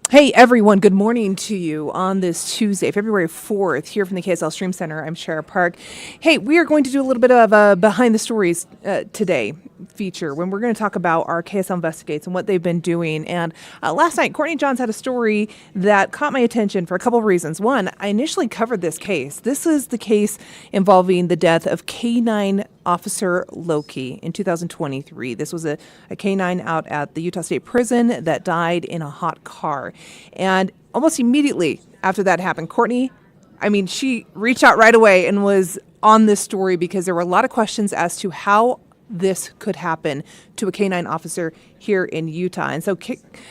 Hey everyone, good morning to you on this Tuesday, February 4th, here from the KSL Stream Center. I'm Shara Park. Hey, we are going to do a little bit of a behind the stories today feature when we're going to talk about our KSL Investigates and what they've been doing. And last night, Courtney Johns had a story that caught my attention for a couple of reasons. One, I initially covered this case. This is the case involving the death of K-9 Officer Loki in 2023. This was a K-9 out at the Utah State Prison that died in a hot car. And almost immediately after that happened, Courtney, she reached out right away and was on this story because there were a lot of questions as to how this could happen to a K-9 officer here in Utah. And so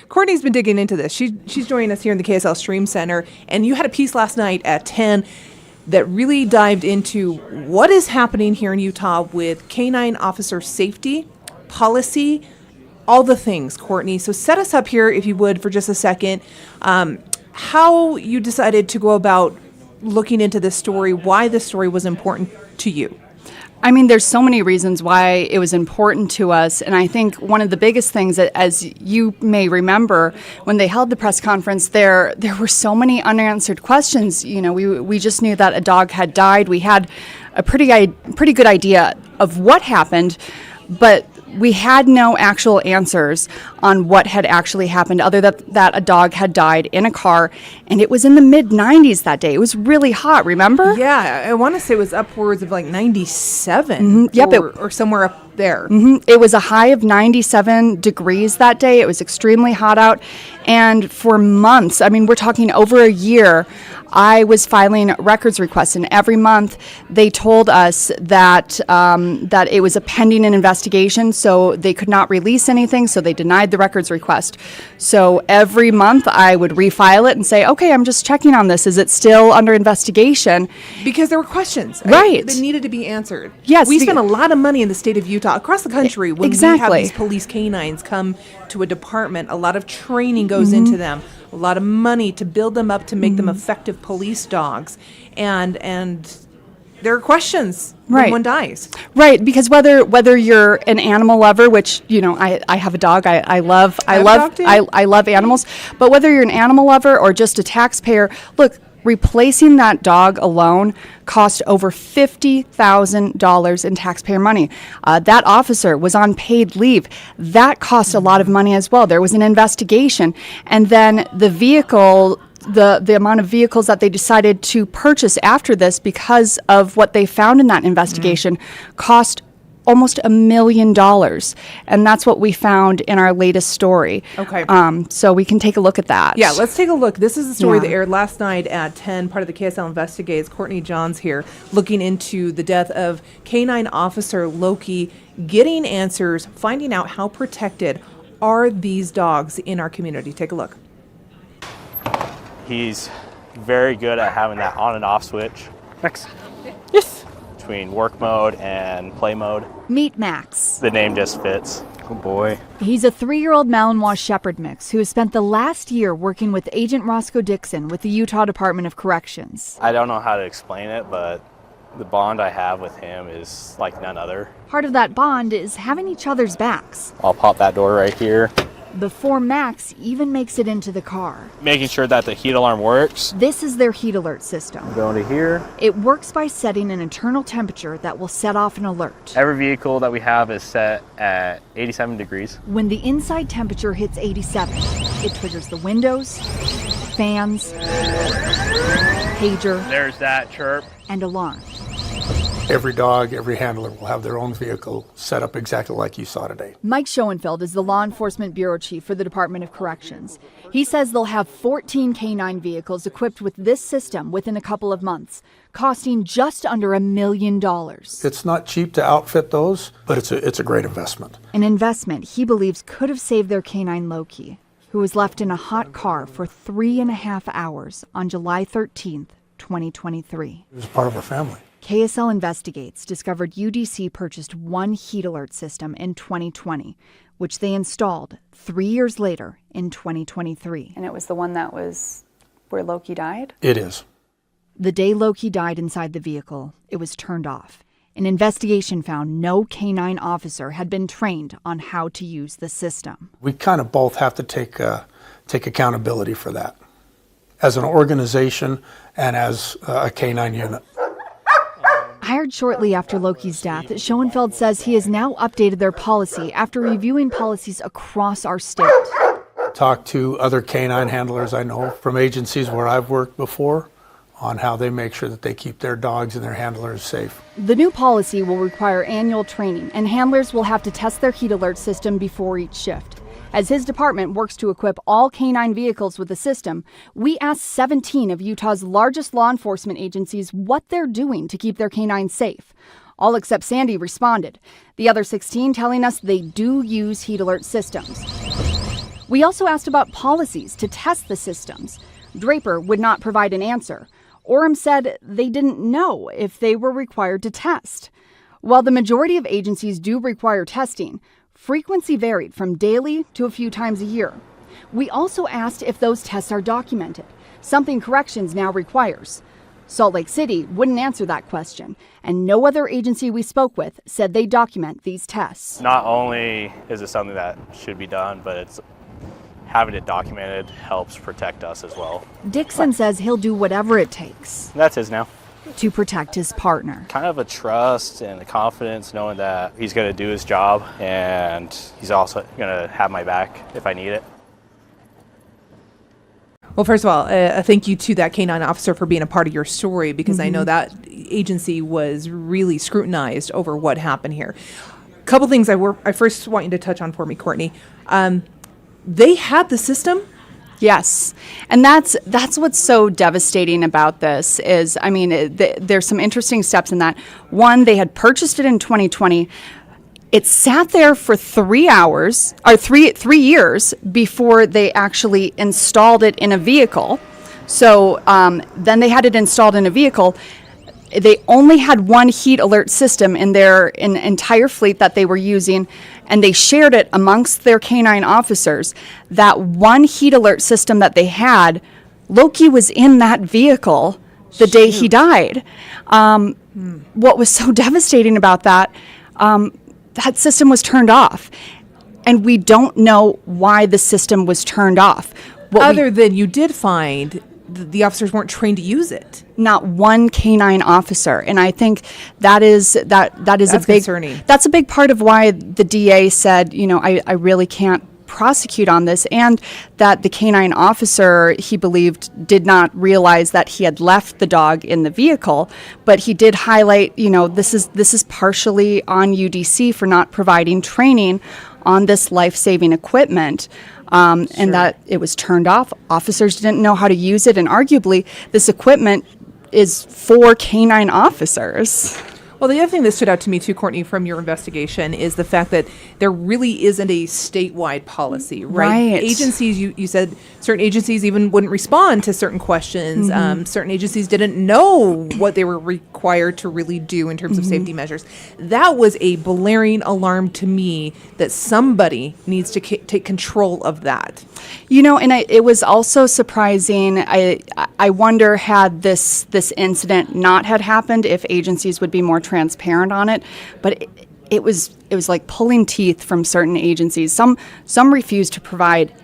Courtney's been digging into this. She's joining us here in the KSL Stream Center. And you had a piece last night at 10 that really dived into what is happening here in Utah with K-9 officer safety, policy, all the things, Courtney. So set us up here, if you would, for just a second. How you decided to go about looking into this story, why this story was important to you. There's so many reasons why it was important to us. And I think one of the biggest things that, as you may remember, when they held the press conference, there were so many unanswered questions. We just knew that a dog had died. We had a pretty good idea of what happened, but we had no actual answers on what had actually happened other than that a dog had died in a car, and it was in the mid-90s that day. It was really hot, remember? Yeah, I want to say it was upwards of like 97 or somewhere up there. It was a high of 97 degrees that day. It was extremely hot out, and for months, we're talking over a year, I was filing records requests, and every month they told us that that it was a pending an investigation, so they could not release anything, so they denied the records request. So every month I would refile it and say, okay, I'm just checking on this. Is it still under investigation? Because there were questions right that needed to be answered. Yes. We spend a lot of money in the state of Utah, across the country, when we have these police canines come to a department. A lot of training goes into them. A lot of money to build them up to make them effective police dogs, and there are questions when one dies. Right, because whether you're an animal lover, which I have a dog, I love animals, but whether you're an animal lover or just a taxpayer, look. Replacing that dog alone cost over $50,000 in taxpayer money. That officer was on paid leave. That cost a lot of money as well. There was an investigation. And then the vehicle, the amount of vehicles that they decided to purchase after this because of what they found in that investigation cost almost $1 million. And that's what we found in our latest story. Okay. So we can take a look at that. Yeah, let's take a look. This is the story that aired last night at 10, part of the KSL Investigates. Courtney Johns here, looking into the death of K-9 officer Loki, getting answers, finding out how protected are these dogs in our community. Take a look. He's very good at having that on and off switch. Max. Yes. Between work mode and play mode. Meet Max. The name just fits. Oh boy. He's a 3-year-old Malinois Shepherd mix who has spent the last year working with Agent Roscoe Dixon with the Utah Department of Corrections. I don't know how to explain it, but the bond I have with him is like none other. Part of that bond is having each other's backs. I'll pop that door right here. Before Max even makes it into the car. Making sure that the heat alarm works. This is their heat alert system. Going to here. It works by setting an internal temperature that will set off an alert. Every vehicle that we have is set at 87 degrees. When the inside temperature hits 87, it triggers the windows, fans, pager, There's that chirp. and alarm. Every dog, every handler will have their own vehicle set up exactly like you saw today. Mike Schoenfeld is the Law Enforcement Bureau Chief for the Department of Corrections. He says they'll have 14 K-9 vehicles equipped with this system within a couple of months, costing just under $1 million. It's not cheap to outfit those, but it's a great investment. An investment he believes could have saved their K-9 Loki, who was left in a hot car for 3.5 hours on July 13th, 2023. It was part of our family. KSL Investigates discovered UDC purchased one heat alert system in 2020, which they installed 3 years later in 2023. And it was the one that was where Loki died? It is. The day Loki died inside the vehicle, it was turned off. An investigation found no K-9 officer had been trained on how to use the system. We kind of both have to take take accountability for that as an organization and as a canine unit. Hired shortly after Loki's death, Schoenfeld says he has now updated their policy after reviewing policies across our state. Talk to other canine handlers I know from agencies where I've worked before on how they make sure that they keep their dogs and their handlers safe. The new policy will require annual training, and handlers will have to test their heat alert system before each shift. As his department works to equip all canine vehicles with the system, we asked 17 of Utah's largest law enforcement agencies what they're doing to keep their canines safe. All except Sandy responded. The other 16 telling us they do use heat alert systems. We also asked about policies to test the systems. Draper would not provide an answer. Orem said they didn't know if they were required to test. While the majority of agencies do require testing, frequency varied from daily to a few times a year. We also asked if those tests are documented, something corrections now requires. Salt Lake City wouldn't answer that question, and no other agency we spoke with said they document these tests. Not only is it something that should be done, but it's having it documented helps protect us as well. Dixon says he'll do whatever it takes That's his now. to protect his partner. Kind of a trust and a confidence knowing that he's going to do his job and he's also going to have my back if I need it. Well, first of all, a thank you to that canine officer for being a part of your story, because I know that agency was really scrutinized over what happened here. A couple things I first want you to touch on for me, Courtney. They had the system. Yes, and that's what's so devastating about this is, I mean, there's some interesting steps in that. One, they had purchased it in 2020. It sat there for 3 hours or 3 years before they actually installed it in a vehicle. So then they had it installed in a vehicle. They only had one heat alert system in their entire fleet that they were using, and they shared it amongst their canine officers. That one heat alert system that they had, Loki was in that vehicle the day he died. What was so devastating about that, that system was turned off, and we don't know why the system was turned off. Other than you did find the officers weren't trained to use it. Not one canine officer, and I think that is That's a big concerning. That's a big part of why the DA said, I really can't prosecute on this, and that the canine officer, he believed, did not realize that he had left the dog in the vehicle, but he did highlight, this is partially on UDC for not providing training on this life-saving equipment. And that it was turned off. Officers didn't know how to use it, and arguably this equipment is for canine officers. Well, the other thing that stood out to me too, Courtney, from your investigation is the fact that there really isn't a statewide policy, right? Right. Agencies, you said certain agencies even wouldn't respond to certain questions. Certain agencies didn't know what they were required to really do in terms of safety measures. That was a blaring alarm to me that somebody needs to take control of that. And it was also surprising. I wonder, had this incident not had happened, if agencies would be more transparent on it. But it was like pulling teeth from certain agencies. Some refused to provide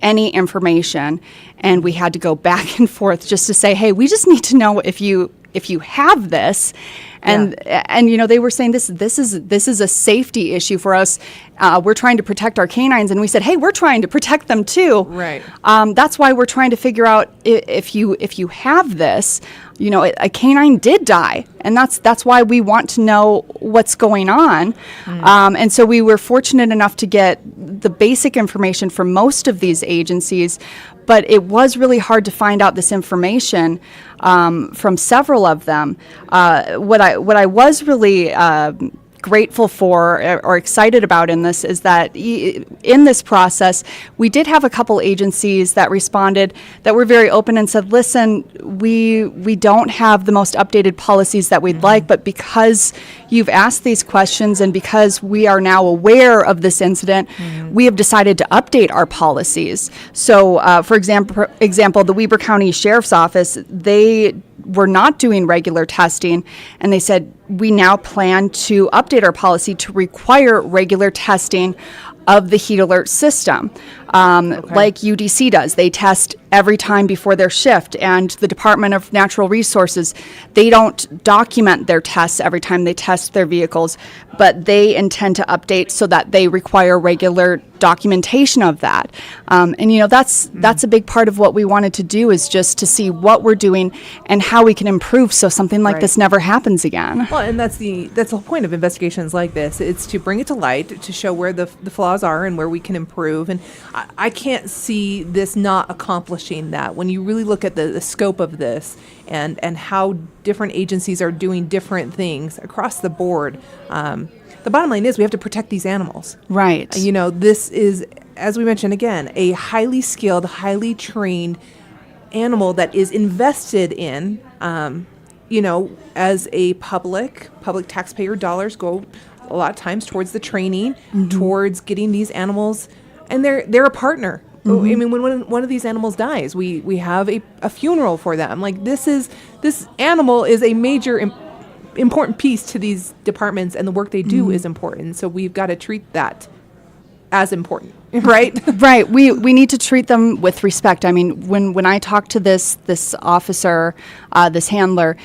any information, and we had to go back and forth just to say, hey, we just need to know if you have this. And they were saying this is a safety issue for us. We're trying to protect our canines, and we said, hey, we're trying to protect them too. Right. That's why we're trying to figure out if you have this. A canine did die, and that's why we want to know what's going on. And so we were fortunate enough to get the basic information from most of these agencies, but it was really hard to find out this information from several of them. What I was really grateful for or excited about in this is that in this process, we did have a couple agencies that responded that were very open and said, listen, we don't have the most updated policies that we'd like, but because you've asked these questions and because we are now aware of this incident, we have decided to update our policies. So, for example, the Weber County Sheriff's Office, they were not doing regular testing, and they said, we now plan to update our policy to require regular testing of the heat alert system, like UDC does. They test every time before their shift, and the Department of Natural Resources, they don't document their tests every time they test their vehicles, but they intend to update so that they require regular documentation of that. And that's a big part of what we wanted to do, is just to see what we're doing and how we can improve so something like this never happens again. Well, and that's the whole point of investigations like this. It's to bring it to light, to show where the flaws are and where we can improve. And I can't see this not accomplishing that when you really look at the scope of this and how different agencies are doing different things across the board. The bottom line is we have to protect these animals. Right. This is, as we mentioned again, a highly skilled, highly trained animal that is invested in, as a public taxpayer dollars go a lot of times towards the training, towards getting these animals, and they're a partner. I mean, when one of these animals dies, we have a funeral for them. Like this animal is a major important piece to these departments, and the work they do is important. So we've got to treat that as important, right? Right. We need to treat them with respect. I mean, when I talked to this officer, this handler,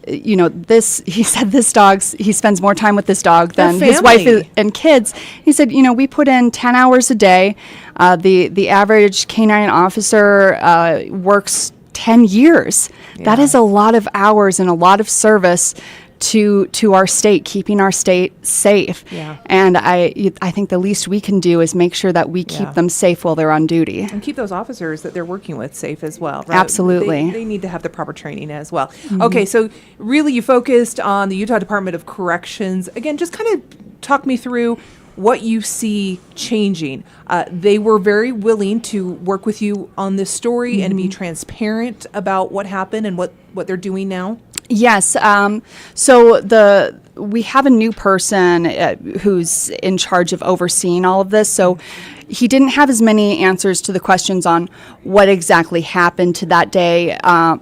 he said he spends more time with this dog than his wife and kids. He said, we put in 10 hours a day. The average canine officer works 10 years. Yeah. That is a lot of hours and a lot of service to our state, keeping our state safe. Yeah. And I think the least we can do is make sure that we keep them safe while they're on duty. And keep those officers that they're working with safe as well. Right? Absolutely. They need to have the proper training as well. Okay, so really you focused on the Utah Department of Corrections. Again, just kind of talk me through what you see changing. They were very willing to work with you on this story and be transparent about what happened and what they're doing now. Yes. So we have a new person who's in charge of overseeing all of this. So he didn't have as many answers to the questions on what exactly happened to that day,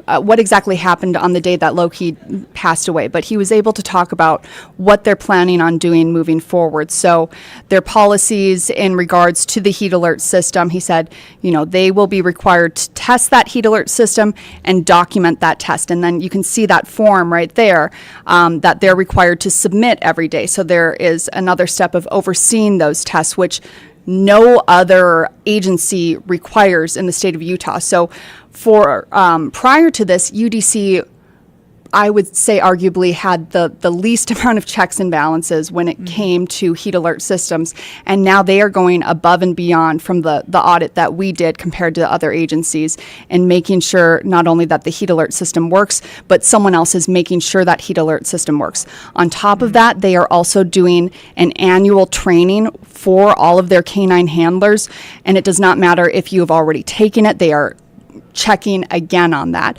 what exactly happened on the day that Loki passed away. But he was able to talk about what they're planning on doing moving forward. So their policies in regards to the heat alert system, he said, they will be required to test that heat alert system and document that test. And then you can see that form right there that they're required to submit every day. So there is another step of overseeing those tests, which no other agency requires in the state of Utah. So for prior to this, UDC, I would say arguably had the least amount of checks and balances when it came to heat alert systems. And now they are going above and beyond from the audit that we did compared to other agencies, and making sure not only that the heat alert system works, but someone else is making sure that heat alert system works. On top of that, they are also doing an annual training for all of their canine handlers. And it does not matter if you have already taken it, they are checking again on that,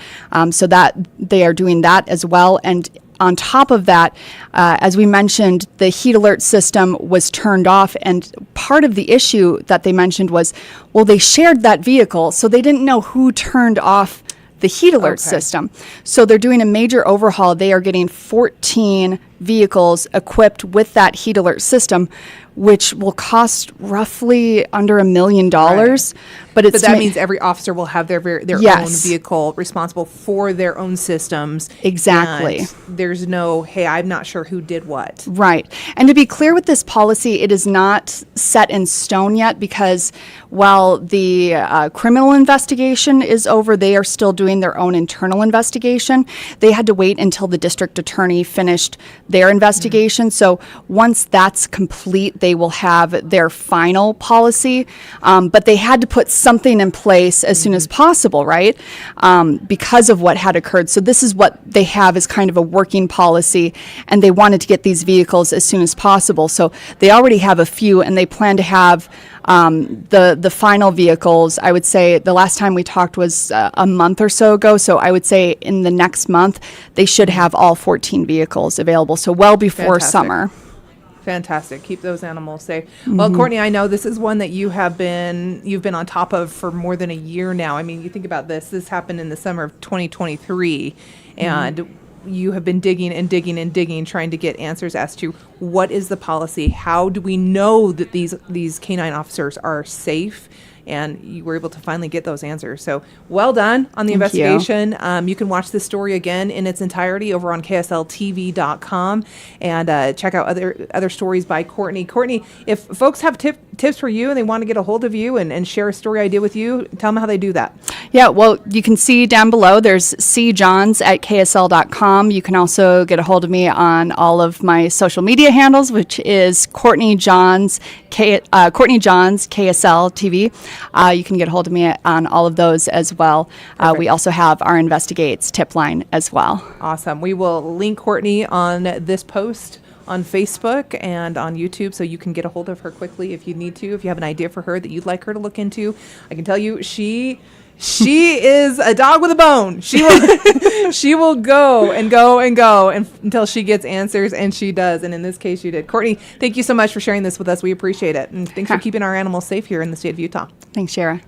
so that they are doing that as well. And on top of that, as we mentioned, the heat alert system was turned off, and part of the issue that they mentioned was, well, they shared that vehicle, so they didn't know who turned off the heat alert system. So they're doing a major overhaul. They are getting 14 vehicles equipped with that heat alert system, which will cost roughly under $1 million. Right. But that means every officer will have their own vehicle responsible for their own systems. Exactly. And there's no, hey, I'm not sure who did what. Right. And to be clear with this policy, it is not set in stone yet, because while the criminal investigation is over, they are still doing their own internal investigation. They had to wait until the district attorney finished their investigation. So once that's complete, they will have their final policy. But they had to put something in place as soon as possible, right? Because of what had occurred. So this is what they have as kind of a working policy, and they wanted to get these vehicles as soon as possible. So they already have a few, and they plan to have the final vehicles. I would say the last time we talked was a month or so ago. So I would say in the next month, they should have all 14 vehicles available. So well before summer. Fantastic. Keep those animals safe. Well, Courtney, I know this is one that you've been on top of for more than a year now. I mean, you think about this. This happened in the summer of 2023, and you have been digging and digging and digging, trying to get answers as to what is the policy, how do we know that these canine officers are safe, and you were able to finally get those answers. So well done on the Thank you. investigation. You can watch this story again in its entirety over on KSLTV.com and check out other stories by Courtney. Courtney, if folks have tips for you and they want to get a hold of you and share a story idea with you, tell them how they do that. Yeah, well, you can see down below, there's cjohns@ksl.com. You can also get a hold of me on all of my social media handles, which is Courtney Johns KSL TV. You can get a hold of me on all of those as well. We also have our Investigates tip line as well. Awesome. We will link Courtney on this post on Facebook and on YouTube, so you can get a hold of her quickly if you need to. If you have an idea for her that you'd like her to look into, I can tell you she is a dog with a bone. She will go until she gets answers, and she does. And in this case, you did. Courtney, thank you so much for sharing this with us. We appreciate it, and thanks for keeping our animals safe here in the state of Utah. Thanks, Shara.